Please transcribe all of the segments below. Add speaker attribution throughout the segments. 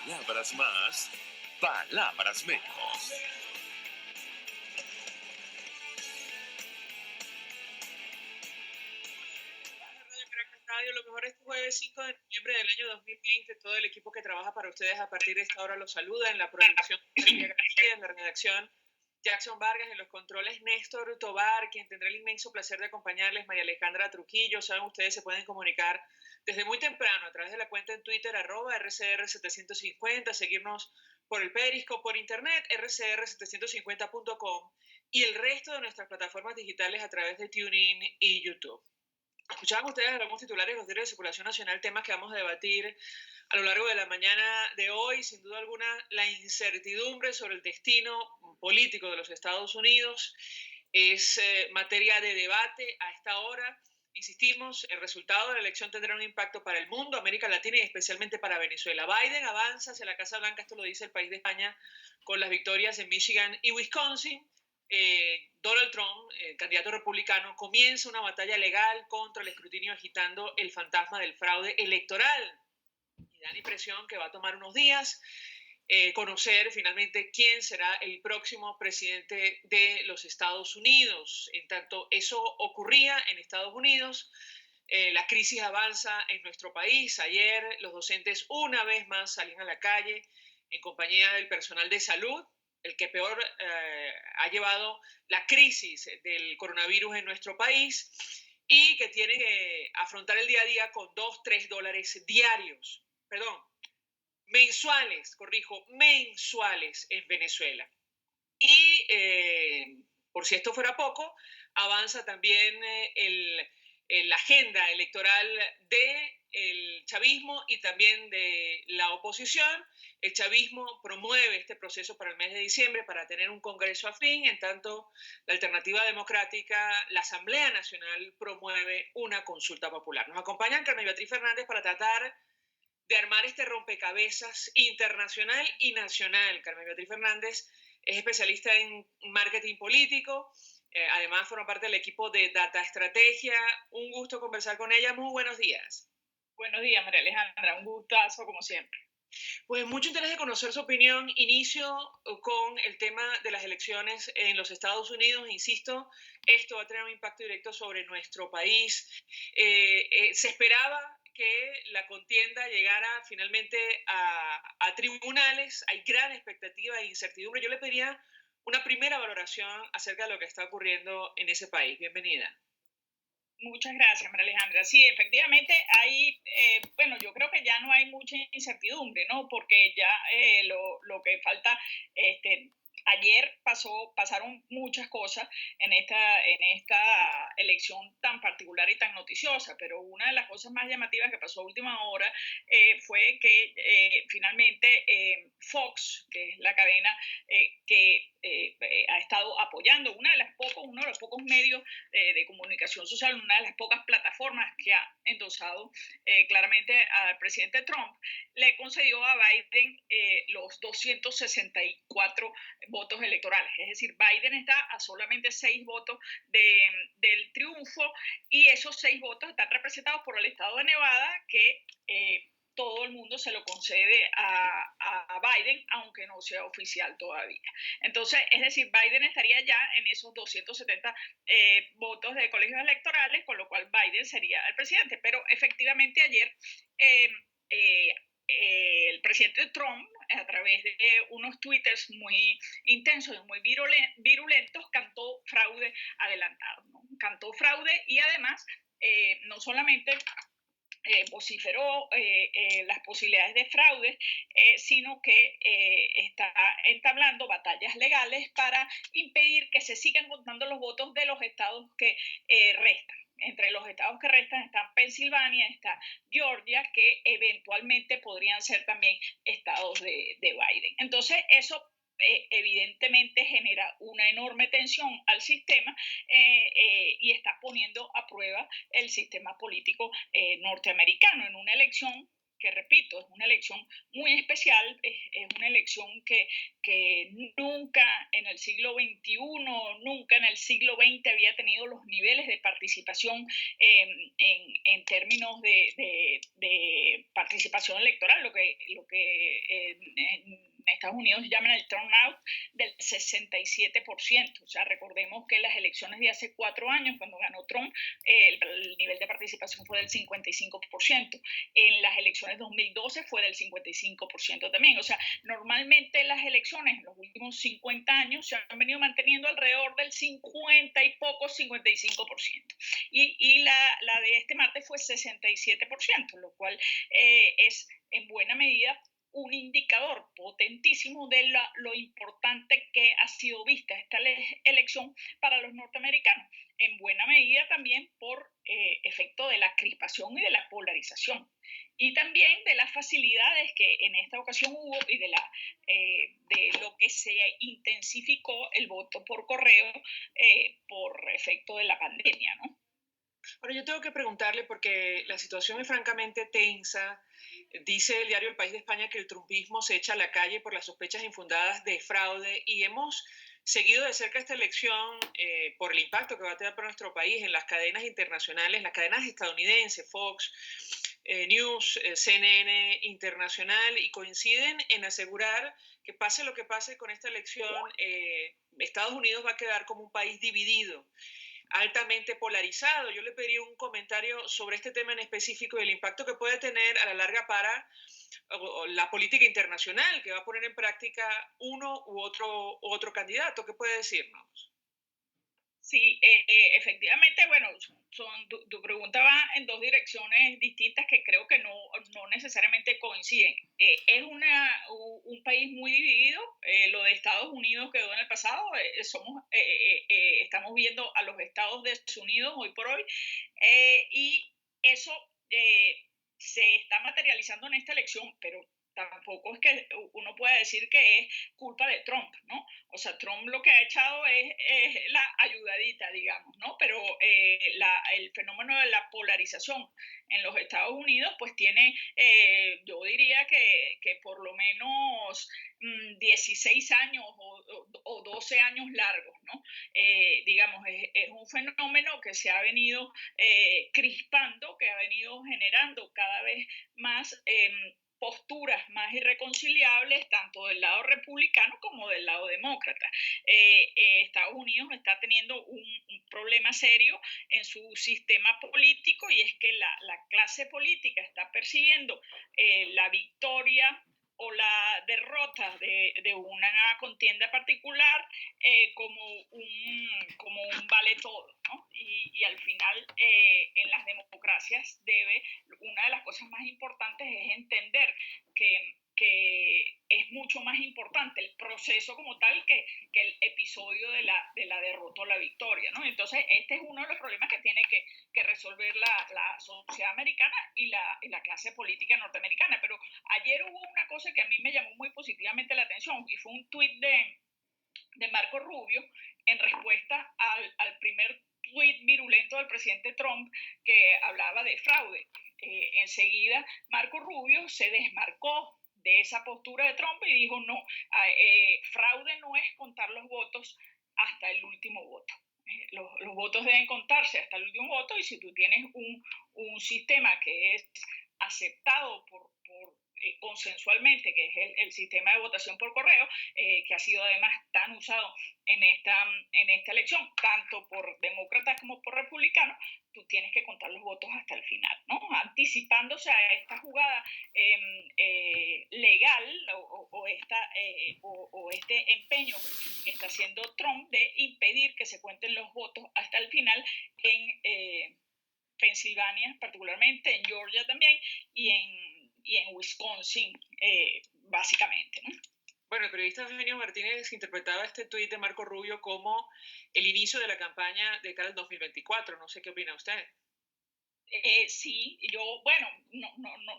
Speaker 1: Palabras más, palabras menos.
Speaker 2: Radio, lo mejor este jueves 5 de noviembre del año 2020. Todo el equipo que trabaja para ustedes a partir de esta hora los saluda. En la producción, María García, en la redacción, Jackson Vargas, en los controles, Néstor Tobar, quien tendrá el inmenso placer de acompañarles, María Alejandra Trujillo. Saben, ustedes se pueden comunicar desde muy temprano a través de la cuenta en Twitter, @RCR750, seguirnos por el Periscope, por internet, rcr750.com y el resto de nuestras plataformas digitales a través de TuneIn y YouTube. Escuchaban ustedes algunos titulares de los diarios de circulación nacional, temas que vamos a debatir a lo largo de la mañana de hoy. Sin duda alguna, la incertidumbre sobre el destino político de los Estados Unidos es materia de debate a esta hora. Insistimos, el resultado de la elección tendrá un impacto para el mundo, América Latina y especialmente para Venezuela. Biden avanza hacia la Casa Blanca, esto lo dice el país de España, con las victorias en Michigan y Wisconsin. Donald Trump, candidato republicano, comienza una batalla legal contra el escrutinio agitando el fantasma del fraude electoral. Y da la impresión que va a tomar unos días conocer finalmente quién será el próximo presidente de los Estados Unidos. En tanto eso ocurría en Estados Unidos, la crisis avanza en nuestro país. Ayer los docentes una vez más salían a la calle en compañía del personal de salud, el que peor ha llevado la crisis del coronavirus en nuestro país y que tiene que afrontar el día a día con $2-3 diarios, mensuales en Venezuela. Y por si esto fuera poco, avanza también la agenda electoral del chavismo y también de la oposición. El chavismo promueve este proceso para el mes de diciembre para tener un congreso afín, en tanto la Alternativa Democrática, la Asamblea Nacional, promueve una consulta popular. Nos acompañan Carmen Beatriz Fernández para tratar de armar este rompecabezas internacional y nacional. Carmen Beatriz Fernández es especialista en marketing político, además forma parte del equipo de Data Estrategia. Un gusto conversar con ella. Muy buenos días.
Speaker 3: Buenos días, María Alejandra. Un gustazo, como siempre.
Speaker 2: Pues mucho interés de conocer su opinión. Inicio con el tema de las elecciones en los Estados Unidos. Insisto, esto va a tener un impacto directo sobre nuestro país. Se esperaba que la contienda llegara finalmente a tribunales. Hay gran expectativa e incertidumbre. Yo le pediría una primera valoración acerca de lo que está ocurriendo en ese país. Bienvenida.
Speaker 3: Muchas gracias, María Alejandra. Sí, efectivamente hay, yo creo que ya no hay mucha incertidumbre, ¿no? Porque ya lo que falta, ayer pasaron muchas cosas en esta elección tan particular y tan noticiosa, pero una de las cosas más llamativas que pasó a última hora fue que finalmente Fox, que es la cadena que ha estado apoyando, uno de los pocos medios de comunicación social, una de las pocas plataformas que ha endosado claramente al presidente Trump, le concedió a Biden los 264 votos electorales. Es decir, Biden está a solamente 6 votos del triunfo y esos 6 votos están representados por el estado de Nevada, que todo el mundo se lo concede a Biden, aunque no sea oficial todavía. Entonces, es decir, Biden estaría ya en esos 270 votos de colegios electorales, con lo cual Biden sería el presidente. Pero efectivamente ayer el presidente Trump, a través de unos twitters muy intensos y muy virulentos, cantó fraude adelantado, ¿no? Cantó fraude y además no solamente vociferó las posibilidades de fraude, sino que está entablando batallas legales para impedir que se sigan contando los votos de los estados que restan. Entre los estados que restan están Pensilvania, está Georgia, que eventualmente podrían ser también estados de Biden. Entonces, eso evidentemente genera una enorme tensión al sistema y está poniendo a prueba el sistema político norteamericano en una elección que repito, es una elección muy especial, es una elección que nunca en el siglo XXI, nunca en el siglo XX había tenido los niveles de participación en términos de participación electoral, lo que en Estados Unidos llaman el turnout del 67%. O sea, recordemos que las elecciones de hace 4 años, cuando ganó Trump, el nivel de participación fue del 55%. En las elecciones 2012 fue del 55% también. O sea, normalmente las elecciones en los últimos 50 años se han venido manteniendo alrededor del 50 y poco, 55%. Y la de este martes fue 67%, lo cual es en buena medida un indicador potentísimo de lo importante que ha sido vista esta elección para los norteamericanos, en buena medida también por efecto de la crispación y de la polarización, y también de las facilidades que en esta ocasión hubo y de lo que se intensificó el voto por correo por efecto de la pandemia, ¿no?
Speaker 2: Ahora yo tengo que preguntarle, porque la situación es francamente tensa. Dice el diario El País de España que el trumpismo se echa a la calle por las sospechas infundadas de fraude, y hemos seguido de cerca esta elección por el impacto que va a tener para nuestro país en las cadenas internacionales, las cadenas estadounidenses, Fox News, CNN Internacional, y coinciden en asegurar que pase lo que pase con esta elección, Estados Unidos va a quedar como un país dividido, altamente polarizado. Yo le pediría un comentario sobre este tema en específico y el impacto que puede tener a la larga para la política internacional que va a poner en práctica uno u otro candidato. ¿Qué puede decirnos?
Speaker 3: Sí, efectivamente, bueno, tu pregunta va en dos direcciones distintas que creo que no necesariamente coinciden. Es un país muy dividido. Lo de Estados Unidos quedó en el pasado. Estamos viendo a los estados desunidos hoy por hoy, y eso se está materializando en esta elección, pero tampoco es que uno pueda decir que es culpa de Trump, ¿no? O sea, Trump lo que ha echado es la ayudadita, digamos, ¿no? Pero el fenómeno de la polarización en los Estados Unidos, pues tiene, yo diría que por lo menos 16 años o 12 años largos, ¿no? Digamos, es un fenómeno que se ha venido crispando, que ha venido generando cada vez más posturas más irreconciliables, tanto del lado republicano como del lado demócrata. Estados Unidos está teniendo un problema serio en su sistema político, y es que la clase política está persiguiendo la victoria o la derrota de una contienda particular como un vale todo, ¿no? Y al final en las democracias una de las cosas más importantes es entender que es mucho más importante el proceso como tal que el episodio de la derrota o la victoria, ¿no? Entonces, este es uno de los problemas que tiene que resolver la sociedad americana y la clase política norteamericana. Pero ayer hubo una cosa que a mí me llamó muy positivamente la atención, y fue un tuit de Marco Rubio en respuesta al primer tuit virulento del presidente Trump que hablaba de fraude. Enseguida Marco Rubio se desmarcó de esa postura de Trump y dijo no, fraude no es contar los votos hasta el último voto. Los votos deben contarse hasta el último voto, y si tú tienes un sistema que es aceptado consensualmente, que es el sistema de votación por correo, que ha sido además tan usado en esta elección, tanto por demócratas como por republicanos, tú tienes que contar los votos hasta el final, ¿no? Anticipándose a esta jugada legal o este empeño que está haciendo Trump de impedir que se cuenten los votos hasta el final en Pensilvania particularmente, en Georgia también, y en Wisconsin, básicamente, ¿no?
Speaker 2: Bueno, el periodista Eugenio Martínez interpretaba este tuit de Marco Rubio como el inicio de la campaña de cara al 2024. No sé qué opina usted.
Speaker 3: Sí, yo, bueno,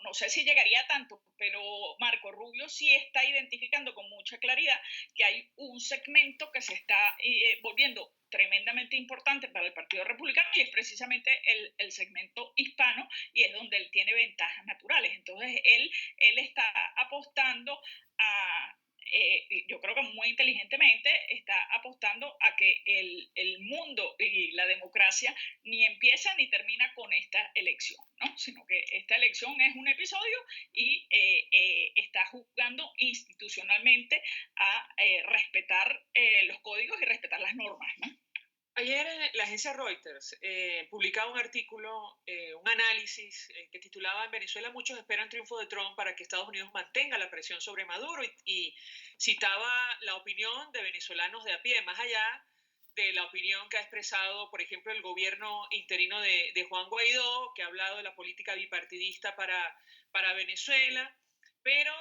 Speaker 3: no sé si llegaría a tanto, pero Marco Rubio sí está identificando con mucha claridad que hay un segmento que se está volviendo tremendamente importante para el Partido Republicano y es precisamente el segmento hispano y es donde él tiene ventajas naturales. Entonces, él está apostando a, yo creo que muy inteligentemente está apostando a que el mundo y la democracia ni empieza ni termina con esta elección, ¿no? Sino que esta elección es un episodio y está jugando institucionalmente a respetar los códigos y respetar las normas, ¿no?
Speaker 2: Ayer la agencia Reuters publicaba un artículo, un análisis que titulaba "En Venezuela muchos esperan triunfo de Trump para que Estados Unidos mantenga la presión sobre Maduro" y citaba la opinión de venezolanos de a pie, más allá de la opinión que ha expresado, por ejemplo, el gobierno interino de Juan Guaidó, que ha hablado de la política bipartidista para Venezuela. Pero,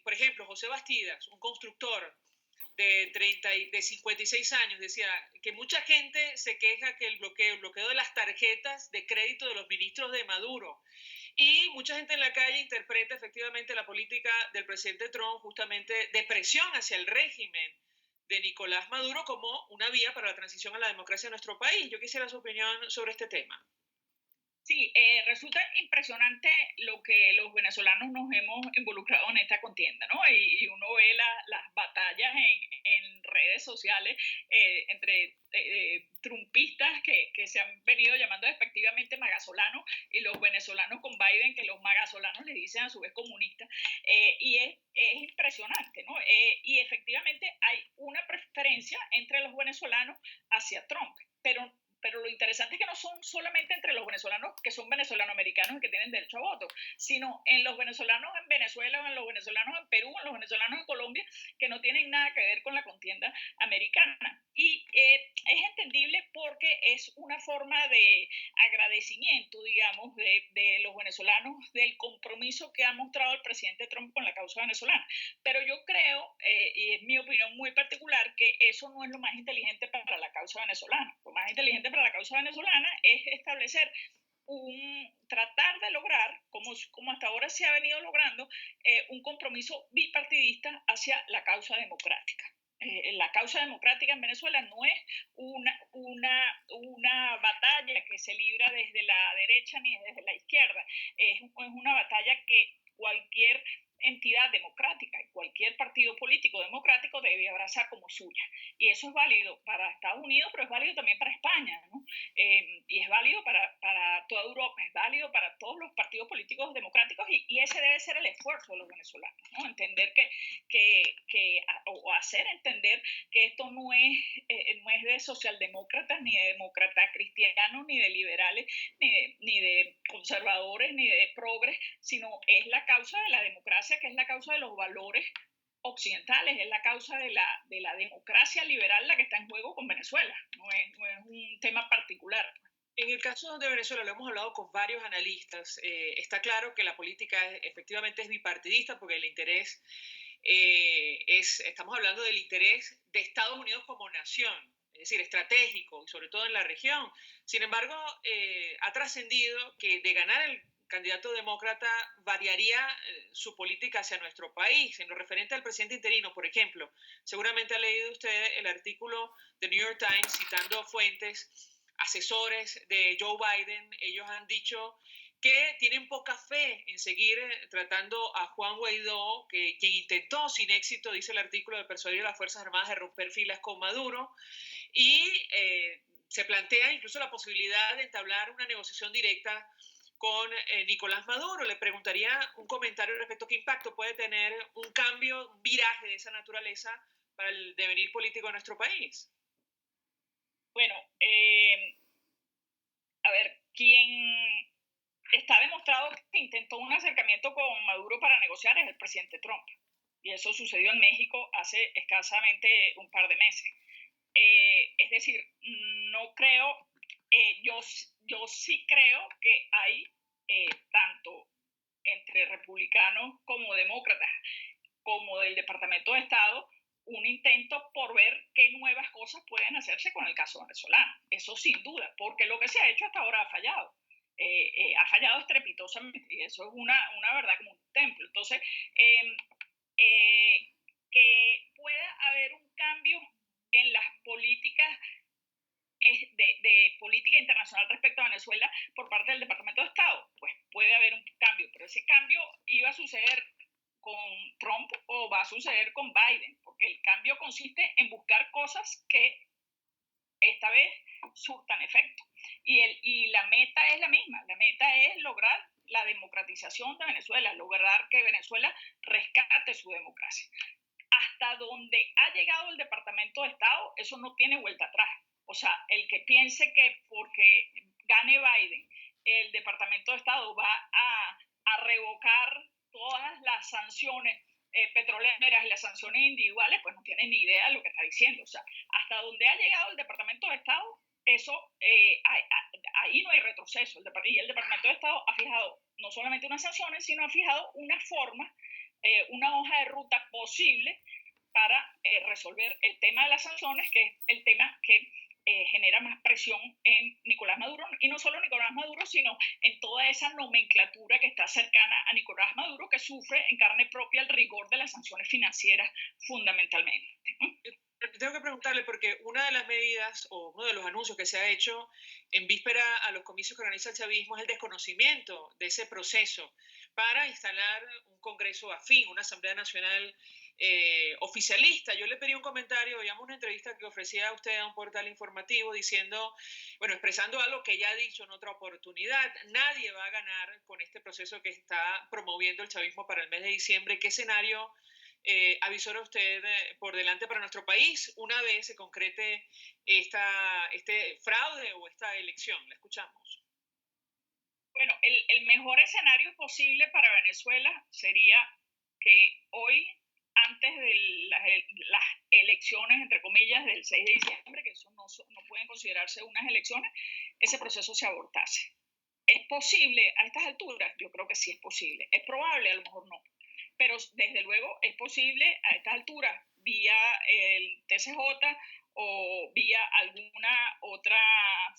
Speaker 2: por ejemplo, José Bastidas, un constructor de 56 años, decía que mucha gente se queja que el bloqueo de las tarjetas de crédito de los ministros de Maduro. Y mucha gente en la calle interpreta efectivamente la política del presidente Trump justamente de presión hacia el régimen de Nicolás Maduro como una vía para la transición a la democracia en nuestro país. Yo quisiera su opinión sobre este tema.
Speaker 3: Sí, resulta impresionante lo que los venezolanos nos hemos involucrado en esta contienda, ¿no? Y uno ve las batallas en redes sociales entre trumpistas que se han venido llamando despectivamente magasolanos y los venezolanos con Biden, que los magasolanos le dicen a su vez comunistas. Y es impresionante, ¿no? Y efectivamente hay una preferencia entre los venezolanos hacia Trump, pero lo interesante es que no son solamente entre los venezolanos que son venezolano-americanos y que tienen derecho a voto, sino en los venezolanos en Venezuela, en los venezolanos en Perú, en los venezolanos en Colombia, que no tienen nada que ver con la contienda americana. Y es entendible porque es una forma de agradecimiento, digamos, de los venezolanos del compromiso que ha mostrado el presidente Trump con la causa venezolana. Pero yo creo, y es mi opinión muy particular, que eso no es lo más inteligente para la causa venezolana. Lo más inteligente para la causa venezolana es establecer tratar de lograr, como hasta ahora se ha venido logrando, un compromiso bipartidista hacia la causa democrática. La causa democrática en Venezuela no es una batalla que se libra desde la derecha ni desde la izquierda, es una batalla que cualquier entidad democrática y cualquier partido político democrático debe abrazar como suya. Y eso es válido para Estados Unidos, pero es válido también para España, ¿no? Y es válido para toda Europa, es válido para todos los partidos políticos democráticos y ese debe ser el esfuerzo de los venezolanos, ¿no? Entender o hacer entender que esto no es de socialdemócratas, ni de demócratas cristianos, ni de liberales, ni de conservadores, ni de progres, sino es la causa de la democracia, que es la causa de los valores occidentales, es la causa de la democracia liberal la que está en juego con Venezuela, no es un tema particular.
Speaker 2: En el caso de Venezuela, lo hemos hablado con varios analistas, está claro que la política efectivamente es bipartidista porque el interés estamos hablando del interés de Estados Unidos como nación, es decir, estratégico y sobre todo en la región. Sin embargo, ha trascendido que de ganar el candidato demócrata variaría su política hacia nuestro país. En lo referente al presidente interino, por ejemplo, seguramente ha leído usted el artículo de New York Times citando fuentes, asesores de Joe Biden. Ellos han dicho que tienen poca fe en seguir tratando a Juan Guaidó, quien intentó sin éxito, dice el artículo, de persuadir a las Fuerzas Armadas de romper filas con Maduro, y se plantea incluso la posibilidad de entablar una negociación directa con Nicolás Maduro. Le preguntaría un comentario respecto a qué impacto puede tener un cambio, un viraje de esa naturaleza para el devenir político de nuestro país.
Speaker 3: Bueno, a ver, ¿quién está demostrado que intentó un acercamiento con Maduro para negociar es el presidente Trump? Y eso sucedió en México hace escasamente un par de meses. Es decir, no creo, yo sí creo que hay tanto entre republicanos como demócratas, como del Departamento de Estado, un intento por ver qué nuevas cosas pueden hacerse con el caso venezolano. Eso sin duda, porque lo que se ha hecho hasta ahora ha fallado. ha fallado estrepitosamente, y eso es una verdad como un templo. Entonces, que pueda haber un cambio en las políticas de política internacional respecto a Venezuela por parte del Departamento de Estado, pues puede haber un cambio, pero ese cambio iba a suceder con Trump o va a suceder con Biden, porque el cambio consiste en buscar cosas que esta vez surtan efecto. Y la meta es la misma, la meta es lograr la democratización de Venezuela, lograr que Venezuela rescate su democracia. Hasta donde ha llegado el Departamento de Estado, eso no tiene vuelta atrás. O sea, el que piense que porque gane Biden, el Departamento de Estado va a revocar todas las sanciones petroleras y las sanciones individuales, pues no tiene ni idea de lo que está diciendo. O sea, hasta donde ha llegado el Departamento de Estado, eso, ahí no hay retroceso. Y el Departamento de Estado ha fijado no solamente unas sanciones, sino ha fijado una forma, una hoja de ruta posible para resolver el tema de las sanciones, que es el tema que genera más presión en Nicolás Maduro, y no solo Nicolás Maduro, sino en toda esa nomenclatura que está cercana a Nicolás Maduro, que sufre en carne propia el rigor de las sanciones financieras fundamentalmente.
Speaker 2: Tengo que preguntarle, porque una de las medidas o uno de los anuncios que se ha hecho en víspera a los comicios que organiza el chavismo es el desconocimiento de ese proceso para instalar un Congreso afín, una Asamblea Nacional oficialista. Yo le pedí un comentario, veíamos una entrevista que ofrecía a usted a un portal informativo diciendo, bueno, expresando algo que ya ha dicho en otra oportunidad, nadie va a ganar con este proceso que está promoviendo el chavismo para el mes de diciembre. ¿Qué escenario avisora usted por delante para nuestro país una vez se concrete este fraude o esta elección? La escuchamos.
Speaker 3: Bueno, el mejor escenario posible para Venezuela sería que hoy, antes de las elecciones, entre comillas, del 6 de diciembre, que eso no pueden considerarse unas elecciones, ese proceso se abortase. ¿Es posible a estas alturas? Yo creo que sí es posible. ¿Es probable? A lo mejor no. Pero desde luego es posible a estas alturas, vía el TCJ o vía alguna otra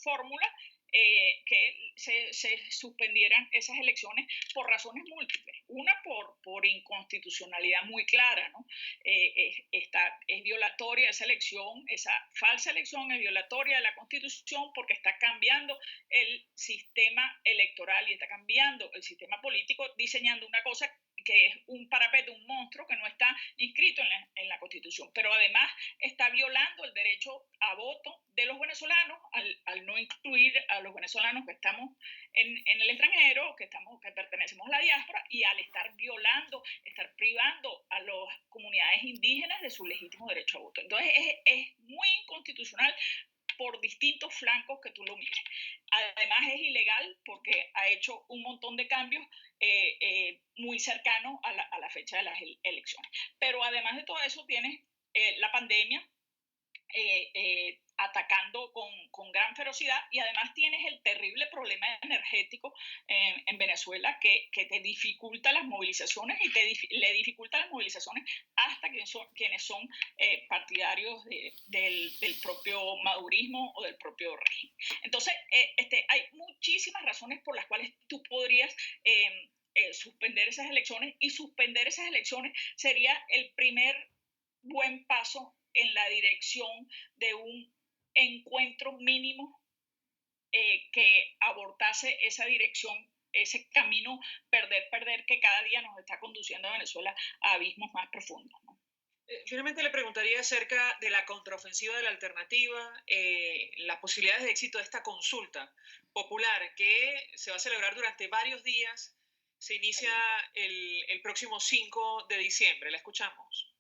Speaker 3: fórmula, que se suspendieran esas elecciones por razones múltiples. Una por inconstitucionalidad muy clara, ¿no? Es violatoria esa elección, esa falsa elección es violatoria de la Constitución porque está cambiando el sistema electoral y está cambiando el sistema político, diseñando una cosa que es un parapeto, un monstruo que no está inscrito en la Constitución, pero además está violando el derecho a voto de los venezolanos al no incluir a los venezolanos que estamos en el extranjero, que pertenecemos a la diáspora, y al estar privando a las comunidades indígenas de su legítimo derecho a voto. Entonces es muy inconstitucional por distintos flancos que tú lo mires. Además es ilegal porque ha hecho un montón de cambios muy cercanos a la fecha de las elecciones. Pero además de todo eso tienes la pandemia atacando con gran ferocidad, y además tienes el terrible problema energético en Venezuela que te dificulta las movilizaciones y le dificulta las movilizaciones hasta quienes son partidarios del propio madurismo o del propio régimen. Entonces, hay muchísimas razones por las cuales tú podrías suspender esas elecciones, y suspender esas elecciones sería el primer buen paso en la dirección de un encuentro mínimo que abortase esa dirección, ese camino perder que cada día nos está conduciendo a Venezuela a abismos más profundos, ¿no?
Speaker 2: Finalmente le preguntaría acerca de la contraofensiva de la alternativa, las posibilidades de éxito de esta consulta popular que se va a celebrar durante varios días. Se inicia el próximo 5 de diciembre. La escuchamos.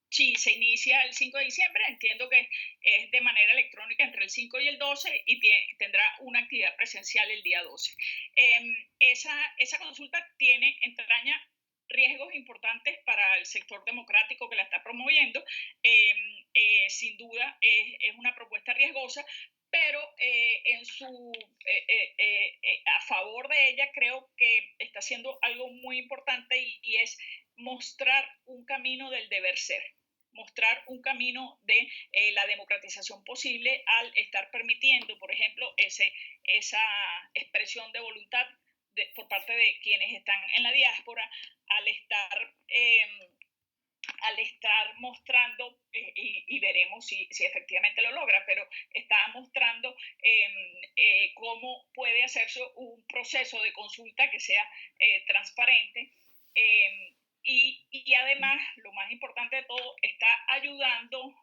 Speaker 3: Sí, se inicia el 5 de diciembre, entiendo que es de manera electrónica entre el 5 y el 12, y tendrá una actividad presencial el día 12. Esa consulta entraña riesgos importantes para el sector democrático que la está promoviendo. Sin duda es una propuesta riesgosa, pero a favor de ella creo que está haciendo algo muy importante, y es mostrar un camino del deber ser. mostrar un camino de la democratización posible al estar permitiendo, por ejemplo, esa expresión de voluntad por parte de quienes están en la diáspora, al estar mostrando, y veremos si efectivamente lo logra, pero está mostrando cómo puede hacerse un proceso de consulta que sea transparente. Y además, lo más importante de todo, está ayudando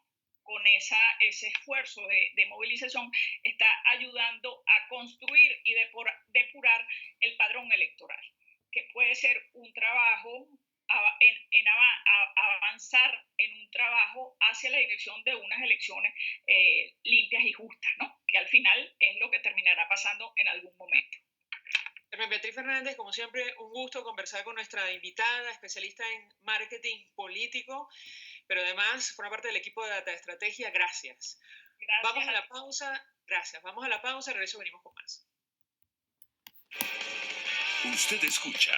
Speaker 3: con ese esfuerzo de movilización, está ayudando a construir y depurar el padrón electoral, que puede ser un trabajo, avanzar en un trabajo hacia la dirección de unas elecciones limpias y justas, ¿no? Que al final es lo que terminará pasando en algún momento.
Speaker 2: Beatriz Fernández, como siempre, un gusto conversar con nuestra invitada, especialista en marketing político, pero además forma parte del equipo de Data Estrategia. Gracias. Vamos a la pausa. Gracias. Vamos a la pausa. Regreso, venimos con más.
Speaker 1: Usted escucha